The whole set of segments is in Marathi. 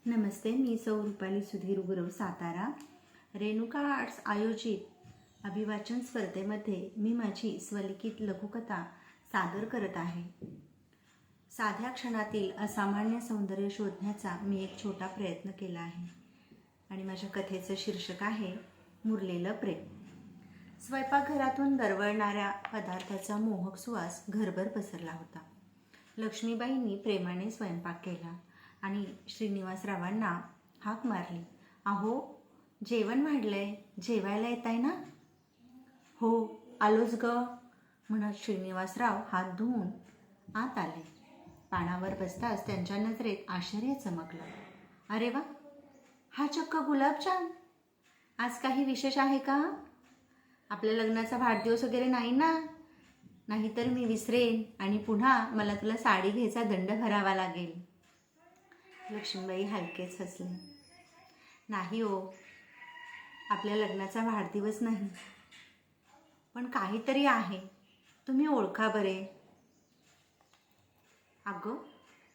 नमस्ते, मी सौ रुपाली सुधीर गुरव, सातारा. रेणुका आर्ट्स आयोजित अभिवाचन स्पर्धेमध्ये मी माझी स्वलिखित लघुकथा सादर करत आहे. साध्या क्षणातील असामान्य सौंदर्य शोधण्याचा मी एक छोटा प्रयत्न केला आहे आणि माझ्या कथेचं शीर्षक आहे मुरलेलं प्रेम. स्वयंपाकघरातून दरवळणाऱ्या पदार्थाचा मोहक सुवास घरभर पसरला होता. लक्ष्मीबाईंनी प्रेमाने स्वयंपाक केला आणि श्रीनिवासरावांना हाक मारली. अहो, जेवण वाढलंय, जेवायला येत आहे ना? हो, आलोच ग, म्हणत श्रीनिवासराव हात धुवून आत आले. पानावर बसताच त्यांच्या नजरेत आश्चर्य चमकलं. अरे वा, हा चक्क गुलाबजाम! आज काही विशेष आहे का? आपल्या लग्नाचा वाढदिवस वगैरे नाही ना? नाहीतर मी विसरेन आणि पुन्हा मला तुला साडी घ्यायचा दंड भरावा लागेल. लक्ष्मीबाई हलकेच हसले. नाही हो, आपल्या लग्नाचा वाढदिवस नाही, पण काहीतरी आहे. तुम्ही ओळखा बरे. अगं,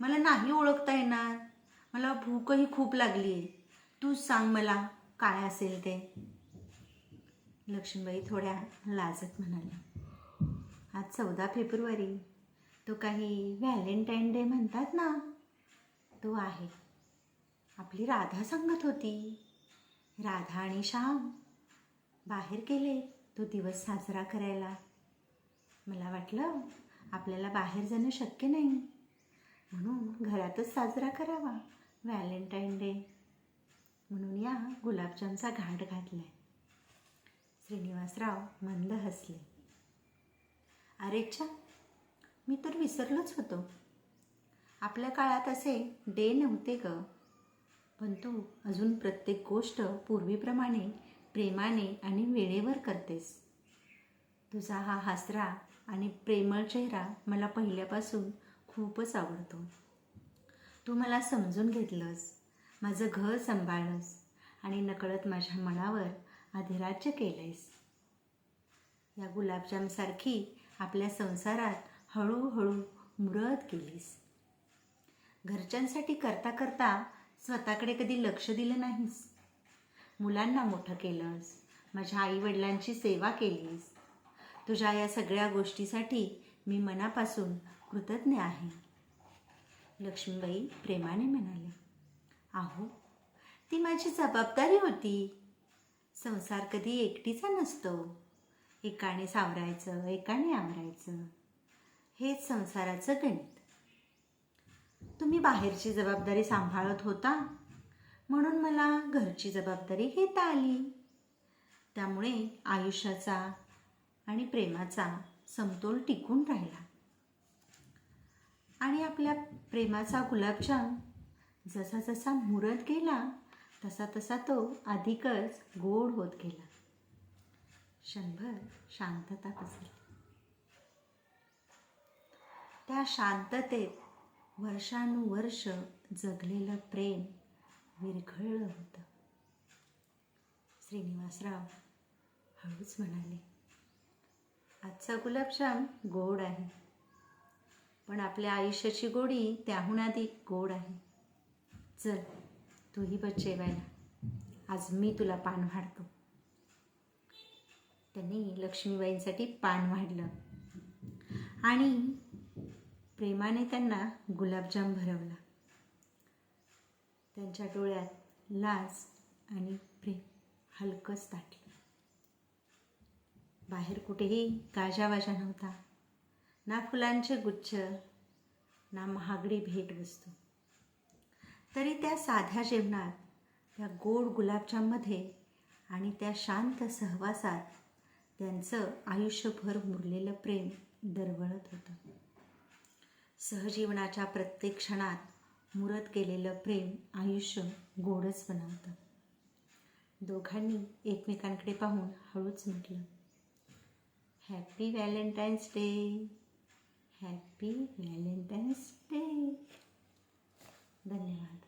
मला नाही ओळखता येणार. मला भूकही खूप लागली आहे. तूच सांग मला काय असेल ते. लक्ष्मीबाई थोड्या लाजत म्हणाल्या. आज 14 फेब्रुवारी, तो काही व्हॅलेंटाईन डे म्हणतात ना, तो आहे. आपली राधा सांगत होती. राधा आणि श्याम बाहेर गेले तो दिवस साजरा करायला. मला वाटलं आपल्याला बाहेर जाणं शक्य नाही, म्हणून घरातच साजरा करावा व्हॅलेंटाईन डे. म्हणून या गुलाबजामचा घाट घातलाय. श्रीनिवासराव मंद हसले. अरेच्छा, मी तर विसरलोच होतो. आपल्या काळात असे डे नव्हते ग. पण तू अजून प्रत्येक गोष्ट पूर्वीप्रमाणे प्रेमाने आणि वेळेवर करतेस. तुझा हा हसरा आणि प्रेमळ चेहरा मला पहिल्यापासून खूपच आवडतो. तू मला समजून घेतलंस, माझं घर सांभाळलंस आणि नकळत माझ्या मनावर अधिराज्य केलंयस. या गुलाबजामसारखी आपल्या संसारात हळूहळू मुरत गेलीस. घरच्यांसाठी करता करता स्वतःकडे कधी लक्ष दिलं नाहीस. मुलांना मोठं केलंस, माझ्या आईवडिलांची सेवा केलीस. तुझ्या या सगळ्या गोष्टीसाठी मी मनापासून कृतज्ञ आहे. लक्ष्मीबाई प्रेमाने म्हणाले. अहो, ती माझी जबाबदारी होती. संसार कधी एकटीचा नसतो. एकाने सावरायचं, एकाने आवरायचं, हेच संसाराचं गणित. तुम्ही बाहेरची जबाबदारी सांभाळत होता, म्हणून मला घरची जबाबदारी घेता आली. त्यामुळे आयुष्याचा आणि प्रेमाचा समतोल टिकून राहिला. आणि आपल्या प्रेमाचा गुलाबजाम जसा जसा मुरत गेला तसा तसा तो अधिकच गोड होत गेला. क्षणभर शांतता पसरली. त्या शांततेत वर्षानुवर्ष जगलेलं प्रेम विरघळलं होतं. श्रीनिवासराव हळूच म्हणाले. आजचा गुलाबजाम गोड आहे, पण आपल्या आयुष्याची गोडी त्याहून अधिक गोड आहे. चल, तूही बस जेवायला. आज मी तुला पान वाढतो. त्यांनी लक्ष्मीबाईंसाठी पान वाढलं आणि प्रेमाने त्यांना गुलाबजाम भरवला. त्यांच्या डोळ्यात लाज आणि प्रेम हलकंच दाटलं. बाहेर कुठेही गाजावाजा नव्हता, ना फुलांचे गुच्छ, ना महागडी भेटवस्तू. तरी त्या साध्या जेवणात, त्या गोड गुलाबजाममध्ये आणि त्या शांत सहवासात त्यांचं आयुष्यभर मुरलेलं प्रेम दरवळत होतं. सहजीवनाच्या प्रत्येक क्षणात मुरत गेलेलं प्रेम आयुष्य गोडच बनवतं. दोघांनी एकमेकांकडे पाहून हळूच म्हटलं, happy Valentine's day, happy Valentine's day. धन्यवाद.